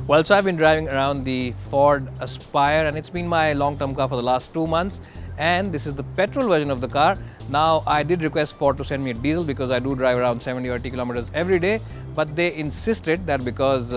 Well, so I've been driving around the Ford Aspire and it's been my long-term car for the last 2 months, and this is the petrol version of the car. Now, I did request Ford to send me a diesel because I do drive around 70 or 80 kilometers every day, but they insisted that because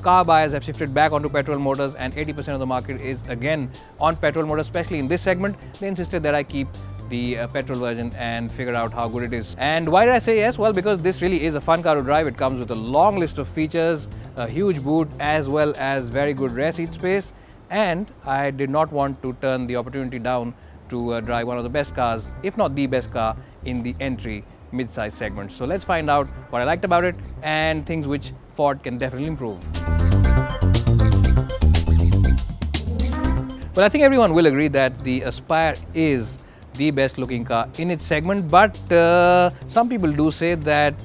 car buyers have shifted back onto petrol motors and 80% of the market is again on petrol motors, especially in this segment, they insisted that I keep the petrol version and figure out how good it is. And why did I say yes? Well, because this really is a fun car to drive. It comes with a long list of features, a huge boot, as well as very good rear seat space. And I did not want to turn the opportunity down to drive one of the best cars, if not the best car, in the entry mid-size segment. So let's find out what I liked about it and things which Ford can definitely improve. Well, I think everyone will agree that the Aspire is the best looking car in its segment, but some people do say that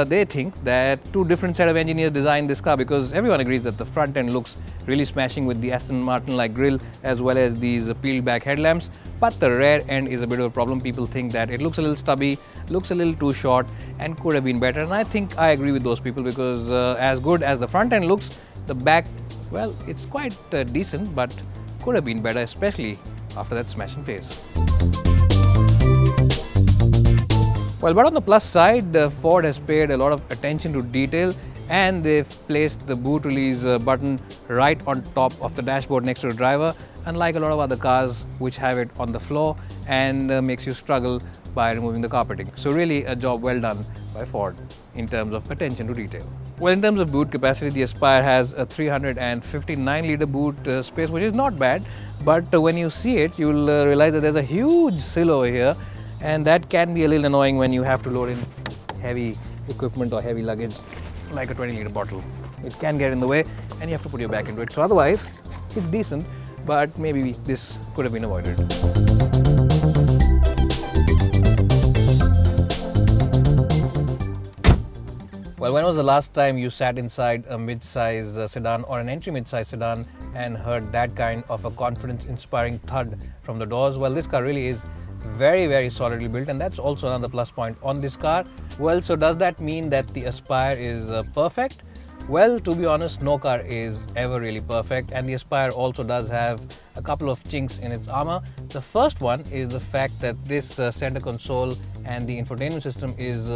they think that two different set of engineers designed this car, because everyone agrees that the front end looks really smashing with the Aston Martin like grille as well as these peeled back headlamps, but the rear end is a bit of a problem. People think that it looks a little stubby, looks a little too short and could have been better, and I think I agree with those people, because as good as the front end looks, the back, well, it's quite decent, but could have been better, especially after that smashing face. Well, but on the plus side, Ford has paid a lot of attention to detail and they've placed the boot release button right on top of the dashboard next to the driver, unlike a lot of other cars which have it on the floor and makes you struggle by removing the carpeting. So really a job well done by Ford in terms of attention to detail. Well, in terms of boot capacity, the Aspire has a 359-litre boot space, which is not bad, but when you see it, you'll realize that there's a huge sill over here, and that can be a little annoying when you have to load in heavy equipment or heavy luggage like a 20-litre bottle. It can get in the way and you have to put your back into it. So otherwise, it's decent, but maybe this could have been avoided. Well, when was the last time you sat inside a mid-size sedan or an entry mid-size sedan and heard that kind of a confidence-inspiring thud from the doors? Well, this car really is very, very solidly built, and that's also another plus point on this car. Well, so does that mean that the Aspire is perfect? Well, to be honest, no car is ever really perfect, and the Aspire also does have a couple of chinks in its armor. The first one is the fact that this center console and the infotainment system is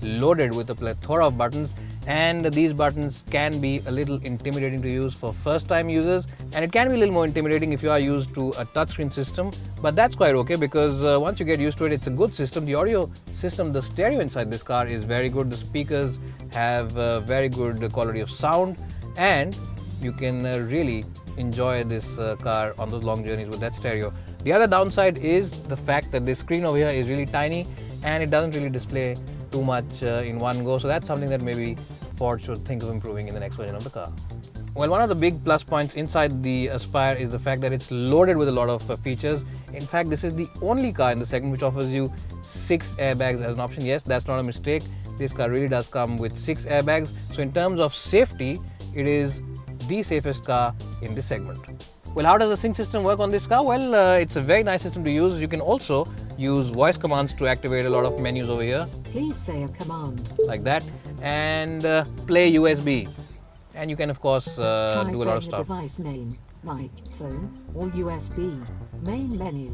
loaded with a plethora of buttons, and these buttons can be a little intimidating to use for first-time users, and it can be a little more intimidating if you are used to a touchscreen system, but that's quite okay, because once you get used to it, it's a good system. The audio system, the stereo inside this car is very good. The speakers have very good quality of sound, and you can really enjoy this car on those long journeys with that stereo. The other downside is the fact that this screen over here is really tiny and it doesn't really display too much in one go, so that's something that maybe Ford should think of improving in the next version of the car. Well, one of the big plus points inside the Aspire is the fact that it's loaded with a lot of features. In fact, this is the only car in the segment which offers you 6 airbags as an option. Yes, that's not a mistake. This car really does come with 6 airbags. So in terms of safety, it is the safest car in this segment. Well, how does the sync system work on this car? Well, it's a very nice system to use. You can also use voice commands to activate a lot of menus over here. Please say a command. Like that. And play USB. And you can, of course, do a lot of stuff. Device name, like phone or USB. Main menu.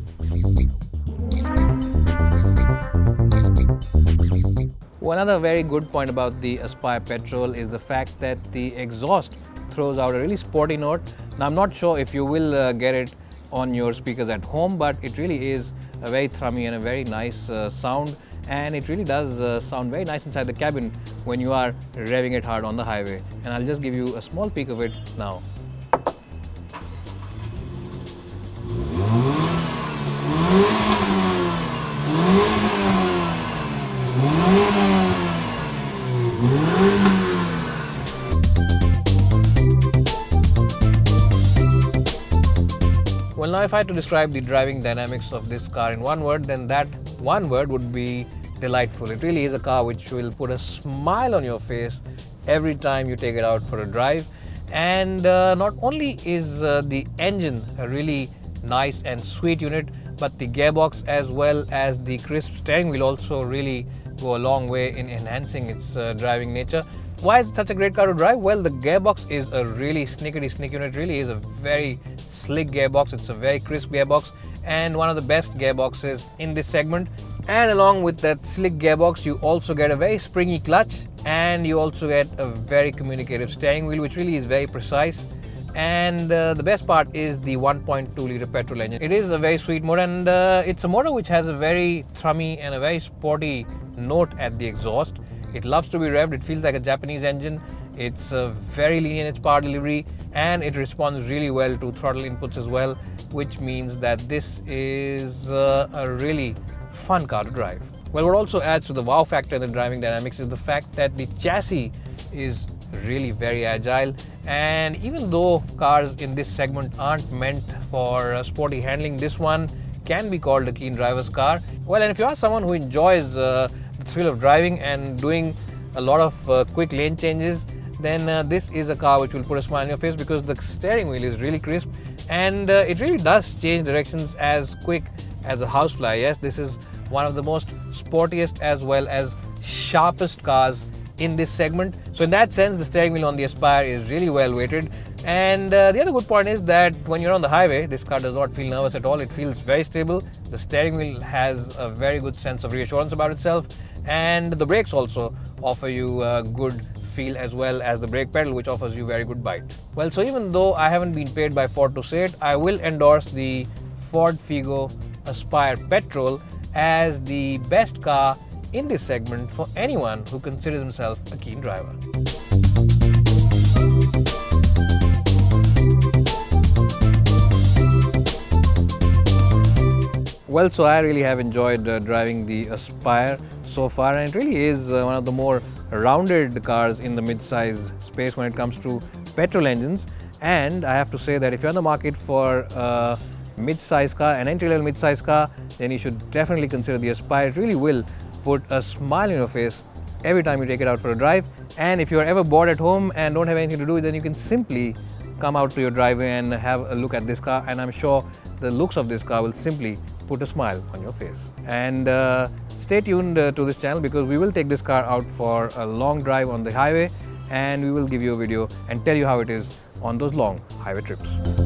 Well, another very good point about the Aspire Petrol is the fact that the exhaust throws out a really sporty note. Now, I'm not sure if you will get it on your speakers at home, but it really is a very thrummy and a very nice sound, and it really does sound very nice inside the cabin when you are revving it hard on the highway. And I'll just give you a small peek of it now. Well, now if I had to describe the driving dynamics of this car in one word, then that one word would be delightful. It really is a car which will put a smile on your face every time you take it out for a drive. And not only is the engine a really nice and sweet unit, but the gearbox as well as the crisp steering wheel also really go a long way in enhancing its driving nature. Why is it such a great car to drive? Well, the gearbox is a really snickety-snick unit. It really is a very slick gearbox. It's a very crisp gearbox and one of the best gearboxes in this segment. And along with that slick gearbox, you also get a very springy clutch and you also get a very communicative steering wheel, which really is very precise. And the best part is the 1.2 litre petrol engine. It is a very sweet motor, and it's a motor which has a very thrummy and a very sporty note at the exhaust. It loves to be revved. It feels like a Japanese engine. It's very lean in its power delivery and it responds really well to throttle inputs as well, which means that this is a really fun car to drive. Well, what also adds to the wow factor in the driving dynamics is the fact that the chassis is really very agile, and even though cars in this segment aren't meant for sporty handling, this one can be called a keen driver's car. Well, and if you are someone who enjoys the thrill of driving and doing a lot of quick lane changes, then this is a car which will put a smile on your face, because the steering wheel is really crisp and it really does change directions as quick as a housefly. Yes, this is one of the most sportiest as well as sharpest cars in this segment. So in that sense, the steering wheel on the Aspire is really well weighted. And the other good point is that when you're on the highway, this car does not feel nervous at all. It feels very stable. The steering wheel has a very good sense of reassurance about itself, and the brakes also offer you a good feel, as well as the brake pedal, which offers you very good bite. Well, so even though I haven't been paid by Ford to say it, I will endorse the Ford Figo Aspire Petrol as the best car in this segment for anyone who considers himself a keen driver. Well, so I really have enjoyed driving the Aspire so far, and it really is one of the more rounded cars in the mid-size space when it comes to petrol engines. And I have to say that if you're on the market for a mid-size car, an entry-level mid-size car, then you should definitely consider the Aspire. It really will put a smile on your face every time you take it out for a drive. And if you're ever bored at home and don't have anything to do, then you can simply come out to your driveway and have a look at this car, and I'm sure the looks of this car will simply put a smile on your face. And stay tuned to this channel, because we will take this car out for a long drive on the highway, and we will give you a video and tell you how it is on those long highway trips.